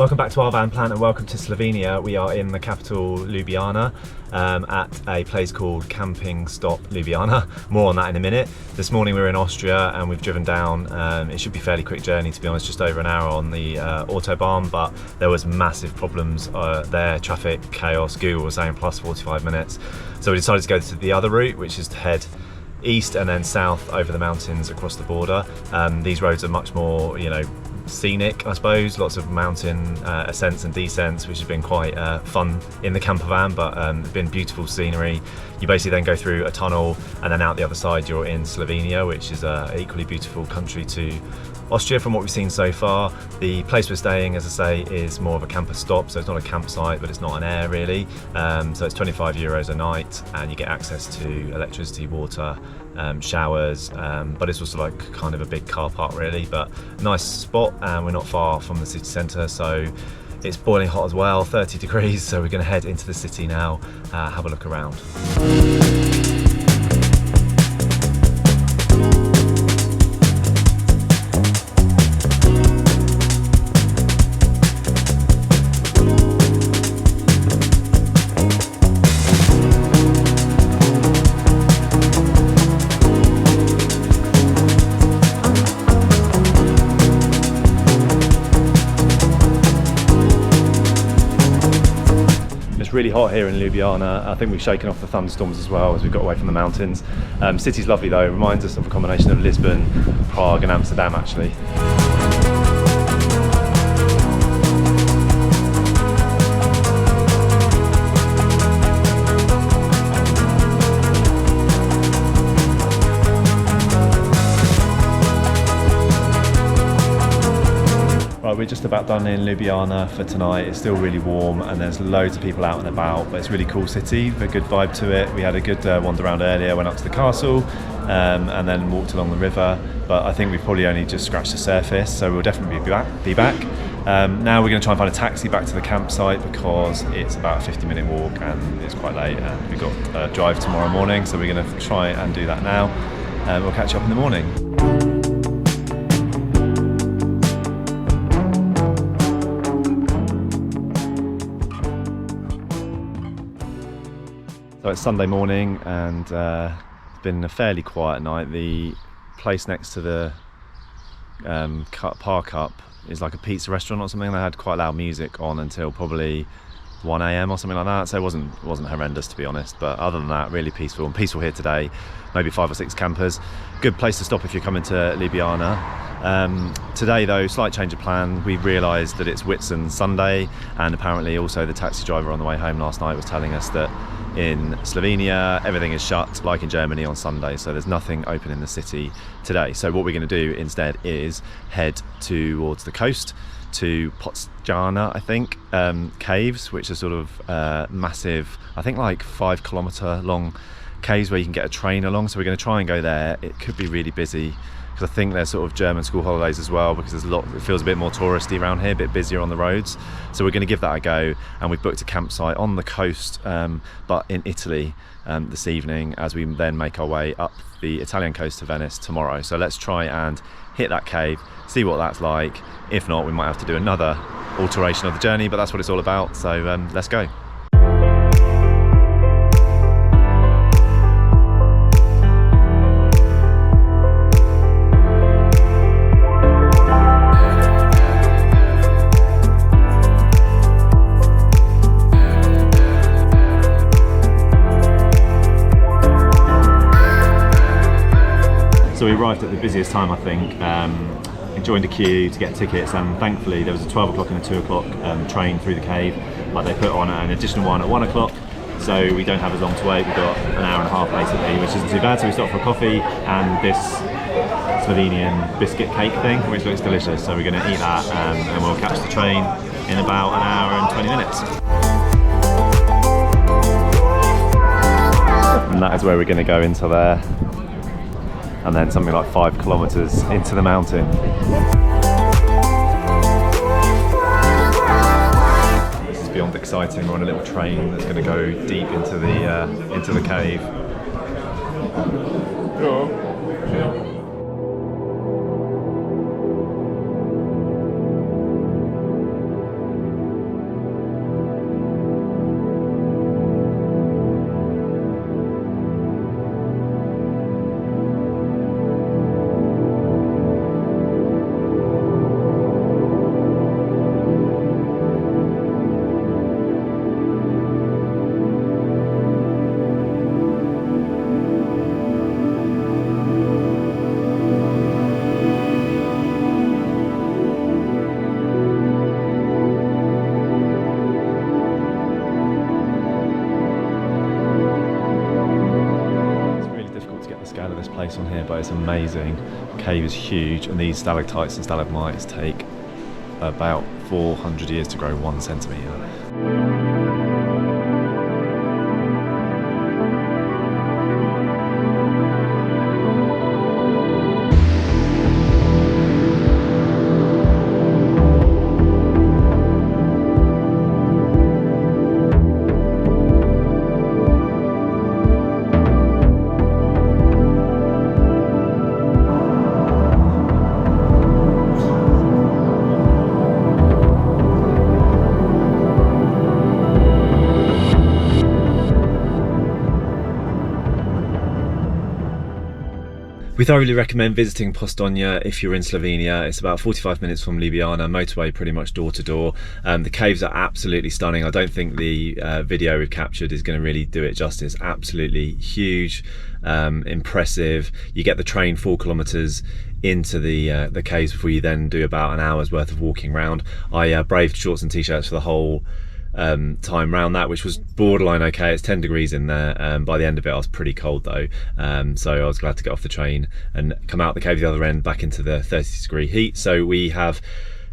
Welcome back to our van plant and welcome to Slovenia. We are in the capital Ljubljana at a place called Camping Stop Ljubljana. More on that in a minute. This morning we were in Austria and we've driven down, it should be a fairly quick journey to be honest, just over an hour on the Autobahn, but there was massive problems there, traffic, chaos. Google was saying plus 45 minutes. So we decided to go to the other route, which is to head east and then south over the mountains across the border. These roads are much more, scenic, I suppose. Lots of mountain ascents and descents, which has been quite fun in the campervan, but it's been beautiful scenery. You basically then go through a tunnel and then out the other side you're in Slovenia, which is an equally beautiful country to Austria from what we've seen so far. The place we're staying, as I say, is more of a camper stop, so it's not a campsite, but it's not an air really. So it's 25 euros a night and you get access to electricity, water, showers, but it's also like kind of a big car park really, but nice spot, and we're not far from the city centre, so it's boiling hot as well, 30 degrees, so we're going to head into the city now, have a look around. Really hot here in Ljubljana. I think we've shaken off the thunderstorms as well as we got away from the mountains. City's lovely though, it reminds us of a combination of Lisbon, Prague and Amsterdam actually. We're just about done in Ljubljana for tonight. It's still really warm and there's loads of people out and about, but it's a really cool city, a good vibe to it. We had a good wander around earlier, went up to the Carso and then walked along the river, but I think we've probably only just scratched the surface, so we'll definitely be back. Now we're going to try and find a taxi back to the campsite because it's about a 50-minute walk and it's quite late and we've got a drive tomorrow morning, so we're going to try and do that now. We'll catch up in the morning. So it's Sunday morning and it's been a fairly quiet night. The place next to the park up is like a pizza restaurant or something. They had quite loud music on until probably 1 AM or something like that, so it wasn't horrendous to be honest, but other than that really peaceful, and peaceful here today. Maybe 5 or 6 campers. Good place to stop if you're coming to Ljubljana. Today though, slight change of plan. We realised that it's Whitsun Sunday, and apparently also the taxi driver on the way home last night was telling us that in Slovenia everything is shut like in Germany on Sunday, so there's nothing open in the city today. So what we're going to do instead is head towards the coast to Postojna, I think, caves, which are sort of massive, I think like 5 kilometre long caves where you can get a train along. So we're going to try and go there. It could be really busy because I think there's sort of German school holidays as well, because there's it feels a bit more touristy around here, a bit busier on the roads. So we're going to give that a go, and we've booked a campsite on the coast, but in Italy this evening, as we then make our way up the Italian coast to Venice tomorrow. So let's try and hit that cave, see what that's like. If not, we might have to do another alteration of the journey, but that's what it's all about. So let's go. So we arrived at the busiest time, I think. Joined a queue to get tickets, and thankfully there was a 12 o'clock and a 2 o'clock train through the cave, but they put on an additional one at 1 o'clock, so we don't have as long to wait. We've got an hour and a half basically, which isn't too bad. So we stopped for a coffee and this Slovenian biscuit cake thing, which looks delicious, so we're going to eat that and we'll catch the train in about an hour and 20 minutes. And that is where we're going to go, into there, and then something like 5 kilometres into the mountain. This is beyond exciting. We're on a little train that's going to go deep into the cave. here, but it's amazing. The cave is huge, and these stalactites and stalagmites take about 400 years to grow 1 centimetre. We thoroughly recommend visiting Postojna if you're in Slovenia. It's about 45 minutes from Ljubljana, motorway pretty much door to door. The caves are absolutely stunning. I don't think the video we've captured is going to really do it justice. Absolutely huge, impressive. You get the train 4 kilometres into the caves before you then do about an hour's worth of walking around. I braved shorts and t-shirts for the whole time round that, which was borderline okay. It's 10 degrees in there. By the end of it I was pretty cold though, so I was glad to get off the train and come out the cave the other end back into the 30-degree heat. So we have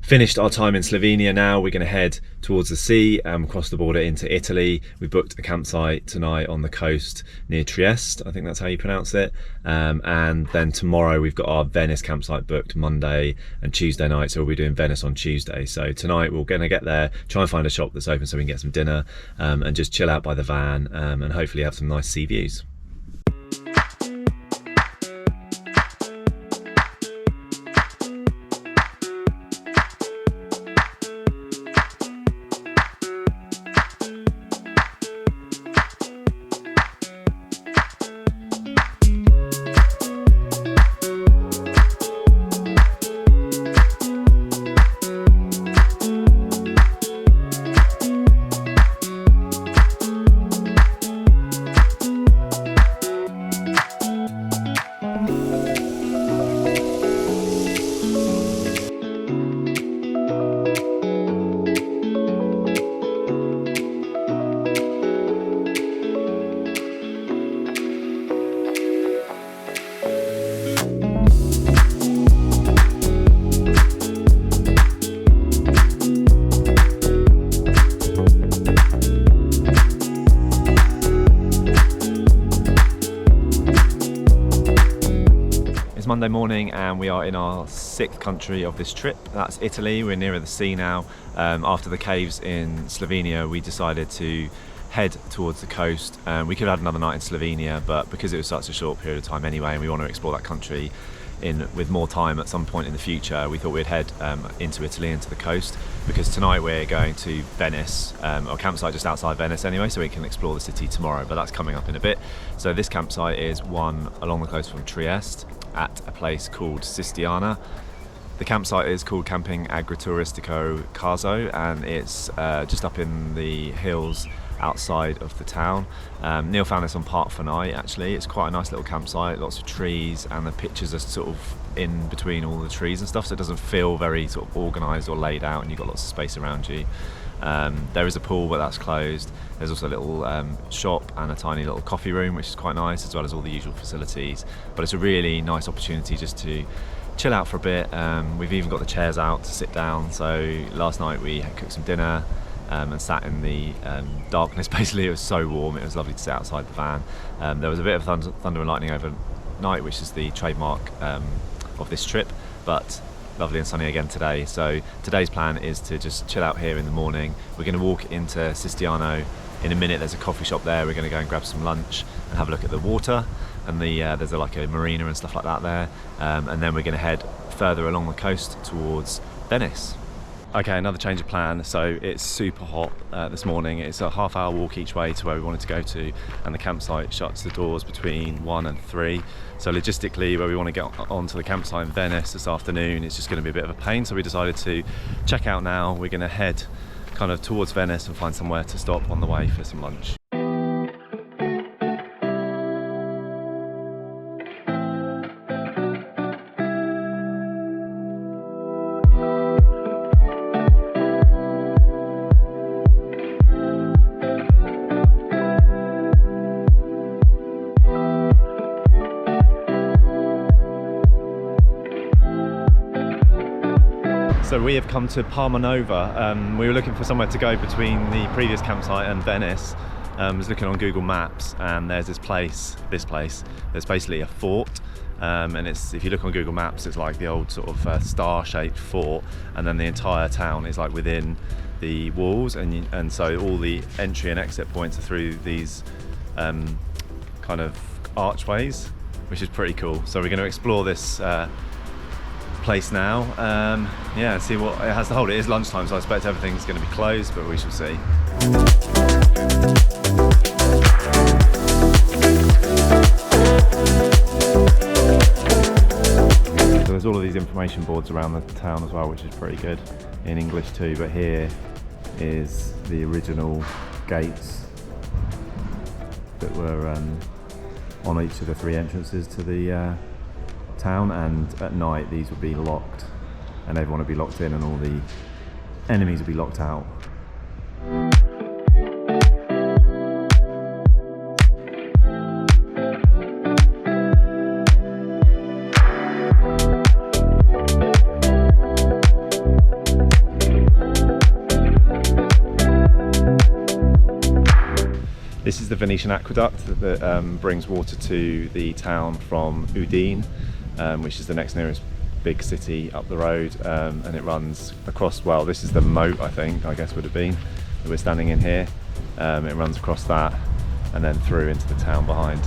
finished our time in Slovenia. Now we're going to head towards the sea, across the border into Italy. We booked a campsite tonight on the coast near Trieste, I think that's how you pronounce it, and then tomorrow we've got our Venice campsite booked Monday and Tuesday night, so we'll be doing Venice on Tuesday. So tonight we're going to get there, try and find a shop that's open so we can get some dinner, and just chill out by the van, and hopefully have some nice sea views. Monday morning and we are in our 6th country of this trip. That's Italy. We're nearer the sea now. After the caves in Slovenia, we decided to head towards the coast. We could have had another night in Slovenia, but because it was such a short period of time anyway, and we want to explore that country with more time at some point in the future, we thought we'd head into Italy, into the coast, because tonight we're going to Venice, our campsite just outside Venice anyway, so we can explore the city tomorrow, but that's coming up in a bit. So this campsite is one along the coast from Trieste at a place called Postojna. The campsite is called Camping Agrituristico Carso, and it's just up in the hills outside of the town. Neil found this on Park for Night actually. It's quite a nice little campsite, lots of trees, and the pictures are sort of in between all the trees and stuff, so it doesn't feel very sort of organised or laid out, and you've got lots of space around you. There is a pool, but that's closed. There's also a little shop and a tiny little coffee room, which is quite nice, as well as all the usual facilities. But it's a really nice opportunity just to chill out for a bit. We've even got the chairs out to sit down. So last night we cooked some dinner and sat in the darkness. Basically, it was so warm. It was lovely to sit outside the van. There was a bit of thunder and lightning overnight, which is the trademark of this trip, but lovely and sunny again today. So today's plan is to just chill out here in the morning. We're going to walk into Postojna in a minute. There's a coffee shop there. We're going to go and grab some lunch and have a look at the water, and there's like a marina and stuff like that there, and then we're going to head further along the coast towards Venice. Okay, another change of plan. So it's super hot this morning. It's a half-hour walk each way to where we wanted to go to, and the campsite shuts the doors between 1 and 3. So logistically, where we want to get onto the campsite in Venice this afternoon, it's just going to be a bit of a pain. So we decided to check out now. We're going to head kind of towards Venice and find somewhere to stop on the way for some lunch. So we have come to Palmanova. We were looking for somewhere to go between the previous campsite and Venice. I was looking on Google Maps, and there's this place, there's basically a fort, and if you look on Google Maps, it's like the old sort of star-shaped fort, and then the entire town is like within the walls, and so all the entry and exit points are through these kind of archways, which is pretty cool. So we're going to explore this place now, yeah, see what it has to hold. It is lunchtime, so I expect everything's going to be closed, but we shall see. So there's all of these information boards around the town as well, which is pretty good, in English too, but here is the original gates that were on each of the 3 entrances to the town, and at night these would be locked and everyone would be locked in and all the enemies would be locked out. This is the Venetian aqueduct that brings water to the town from Udine, which is the next nearest big city up the road, and it runs across, well, this is the moat, I guess would have been, that we're standing in here. It runs across that and then through into the town behind.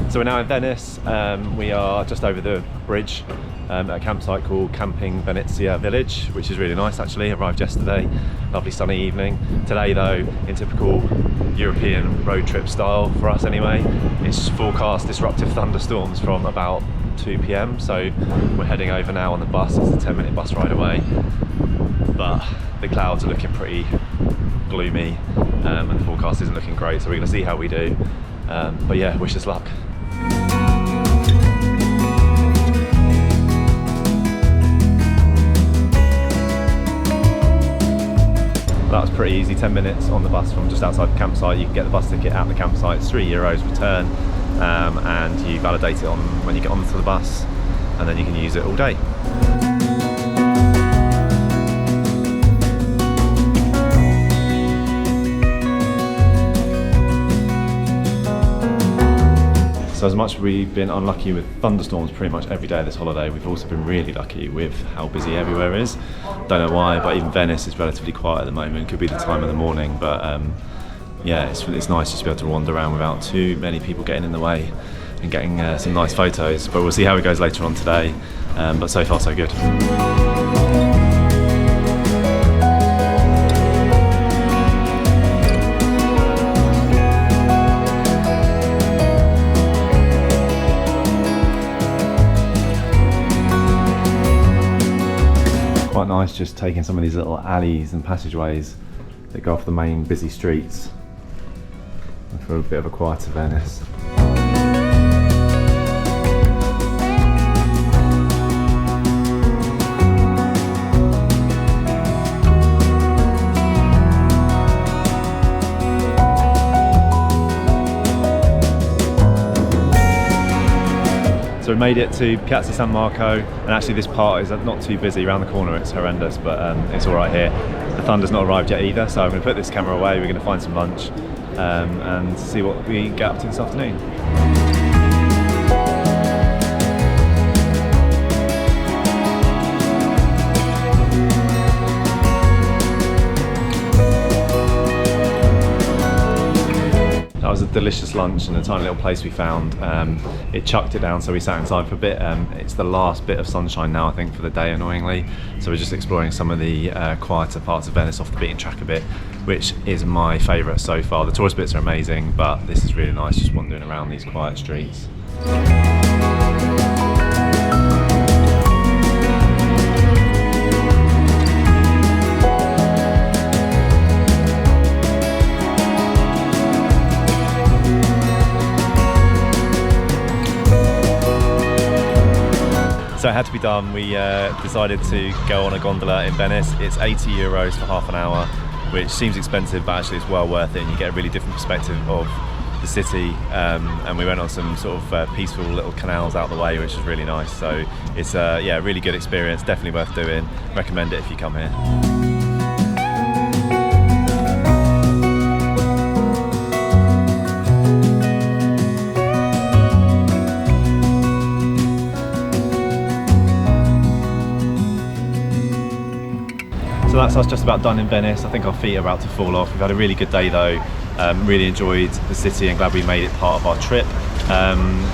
So we're now in Venice. We are just over the bridge at a campsite called Venezia Village, which is really nice actually. Arrived yesterday, lovely sunny evening. Today though, in typical European road trip style for us anyway, it's forecast disruptive thunderstorms from about 2 p.m. So we're heading over now on the bus. It's a 10-minute bus ride away, but the clouds are looking pretty gloomy, and the forecast isn't looking great, so we're going to see how we do. But yeah, wish us luck. That was pretty easy, 10 minutes on the bus from just outside the campsite. You can get the bus ticket at the campsite, it's €3 return, and you validate it on when you get onto the bus, and then you can use it all day. So as much as we've been unlucky with thunderstorms pretty much every day this holiday, we've also been really lucky with how busy everywhere is. Don't know why, but even Venice is relatively quiet at the moment. Could be the time of the morning, but yeah, it's nice just to be able to wander around without too many people getting in the way and getting some nice photos. But we'll see how it goes later on today, but so far so good. Quite nice just taking some of these little alleys and passageways that go off the main busy streets for a bit of a quieter Venice. So we made it to Piazza San Marco, and actually this part is not too busy. Around the corner it's horrendous, but it's all right here. The thunder's not arrived yet either, so I'm going to put this camera away. We're going to find some lunch and see what we get up to this afternoon. That was a delicious lunch in a tiny little place we found. It chucked it down, so we sat inside for a bit. It's the last bit of sunshine now, I think, for the day, annoyingly. So we're just exploring some of the quieter parts of Venice off the beaten track a bit, which is my favourite so far. The tourist bits are amazing, but this is really nice, just wandering around these quiet streets. So it had to be done. We decided to go on a gondola in Venice. It's 80 euros for half an hour, which seems expensive, but actually it's well worth it, and you get a really different perspective of the city. And we went on some sort of peaceful little canals out the way, which was really nice. So it's yeah, a really good experience, definitely worth doing. Recommend it if you come here. So that's us just about done in Venice. I think our feet are about to fall off. We've had a really good day though. Really enjoyed the city and glad we made it part of our trip.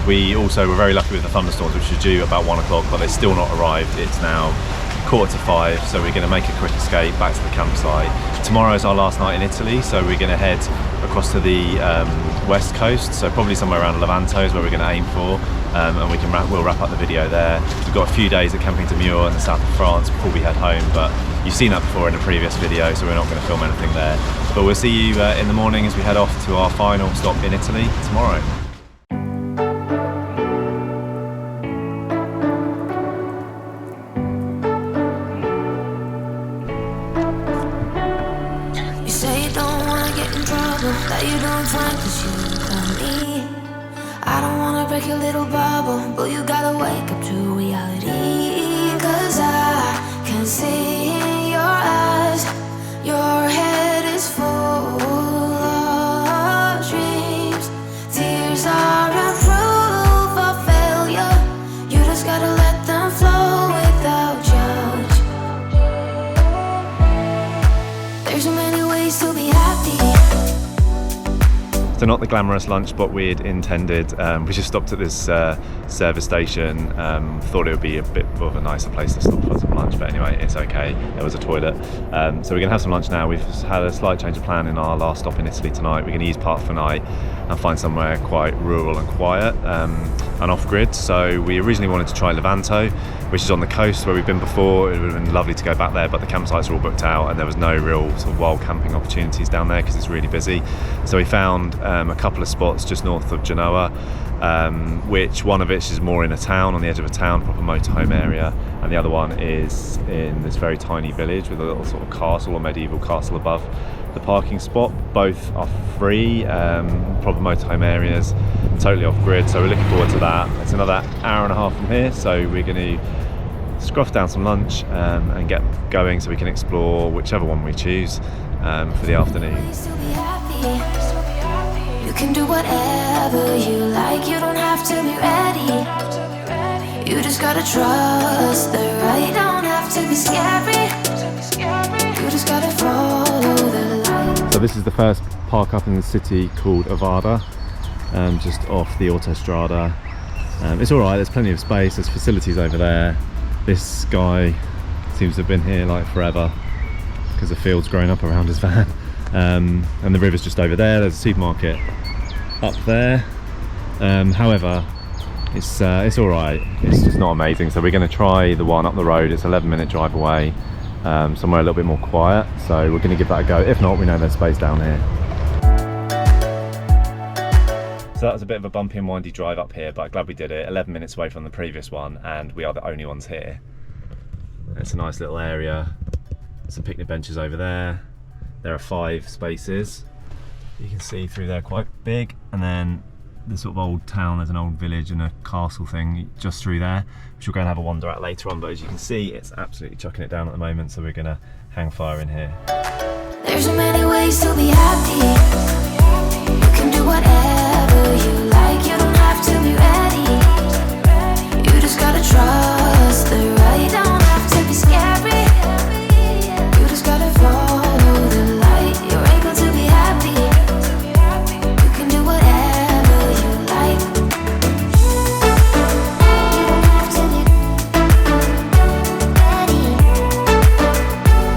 We also were very lucky with the thunderstorms, which were due about 1 o'clock, but they're still not arrived. It's now 4:45, so we're going to make a quick escape back to the campsite. Tomorrow is our last night in Italy, so we're going to head across to the west coast, so probably somewhere around Levanto is where we're going to aim for, and we'll wrap up the video there. We've got a few days at Camping de Mur in the south of France before we head home, but you've seen that before in a previous video, so we're not going to film anything there. But we'll see you in the morning as we head off to our final stop in Italy tomorrow. You say you don't want to get in trouble, that you don't find 'cause you got me. I don't want to break your little bubble, but you gotta wake up to reality. 'Cause I can see in your eyes, your head is full of dreams. Tears are a proof of failure. You just gotta let them flow without judge. There's so many ways to be happy. So not the glamorous lunch spot we'd intended. We just stopped at this service station. Thought it would be a bit of a nicer place to stop for some lunch, but anyway, it's okay. There was a toilet. So we're gonna have some lunch now. We've had a slight change of plan in our last stop in Italy tonight. We're gonna use part of the night and find somewhere quite rural and quiet and off-grid. So we originally wanted to try Levanto, which is on the coast where we've been before. It would have been lovely to go back there, but the campsites are all booked out and there was no real sort of wild camping opportunities down there because it's really busy. So we found a couple of spots just north of Genoa, which one of which is more in a town, on the edge of a town, proper motorhome area, and the other one is in this very tiny village with a little sort of castle or medieval castle above the parking spot. Both are free, proper motorhome areas, totally off grid, so we're looking forward to that. It's another hour and a half from here, so we're going to scruff down some lunch and get going so we can explore whichever one we choose for the afternoon. You can do whatever you like, you don't have to be ready. You just gotta trust the right, don't have to be scary. You just gotta follow the light. So this is the first park up in the city called Avada, just off the Autostrada. It's alright, there's plenty of space, there's facilities over there. This guy seems to have been here like forever because the field's grown up around his van. And the river's just over there. There's a supermarket up there. However, it's alright, it's just not amazing. So we're going to try the one up the road. It's an 11-minute drive away, somewhere a little bit more quiet, so we're going to give that a go. If not, we know there's space down here. So that was a bit of a bumpy and windy drive up here, but glad we did it. 11 minutes away from the previous one, and we are the only ones here. It's a nice little area, some picnic benches over there. There are 5 spaces. You can see through there, quite big, and then the sort of old town, there's an old village and a castle thing just through there, which we'll go and have a wander at later on. But as you can see, it's absolutely chucking it down at the moment, so we're gonna hang fire in here. There's so many ways to be happy. You can do whatever you like, you don't have to be ready. You just gotta trust the right, don't have to be scary. You just gotta follow the light, you're able to be happy. You can do whatever you like. You don't have to be ready.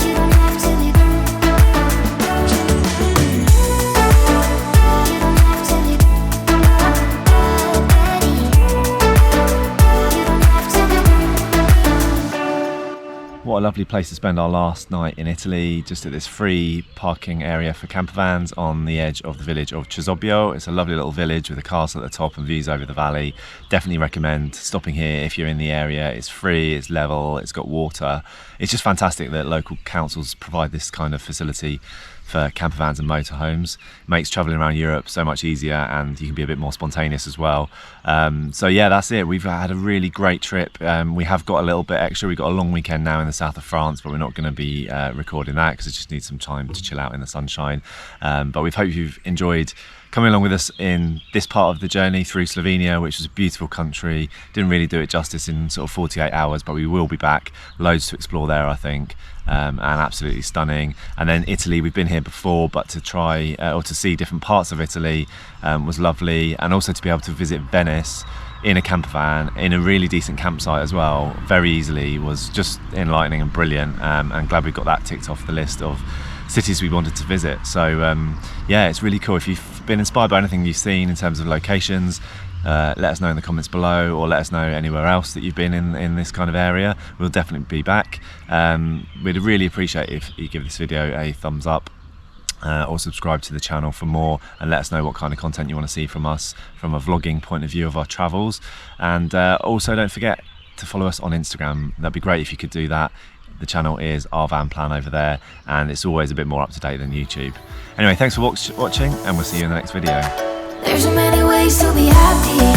You don't have to be. You don't have to be. what a lovely place to spend our last night in Italy, just at this free parking area for campervans on the edge of the village of Trisobbio. It's a lovely little village with a castle at the top and views over the valley. Definitely recommend stopping here if you're in the area. It's free, it's level, it's got water. It's just fantastic that local councils provide this kind of facility for campervans and motorhomes. It makes travelling around Europe so much easier, and you can be a bit more spontaneous as well. So yeah, that's it. We've had a really great trip. We have got a little bit extra. We've got a long weekend now in the south of France, but we're not going to be recording that because it just needs some time to chill out in the sunshine. But we hope you've enjoyed coming along with us in this part of the journey through Slovenia, which is a beautiful country. Didn't really do it justice in sort of 48 hours, but we will be back. Loads to explore there, I think. And absolutely stunning. And then Italy, we've been here before, but to try or to see different parts of Italy was lovely, and also to be able to visit Venice in a campervan in a really decent campsite as well, very easily, was just enlightening and brilliant. And glad we got that ticked off the list of cities we wanted to visit. So yeah, it's really cool. If you've been inspired by anything you've seen in terms of locations, let us know in the comments below, or let us know anywhere else that you've been in this kind of area. We'll definitely be back. We'd really appreciate if you give this video a thumbs up, or subscribe to the channel for more, and let us know what kind of content you want to see from us from a vlogging point of view of our travels. And also don't forget to follow us on Instagram. That'd be great if you could do that. The channel is Our Van Plan over there, and it's always a bit more up to date than YouTube. Anyway, thanks for watching, and we'll see you in the next video. There's so many ways to be happy.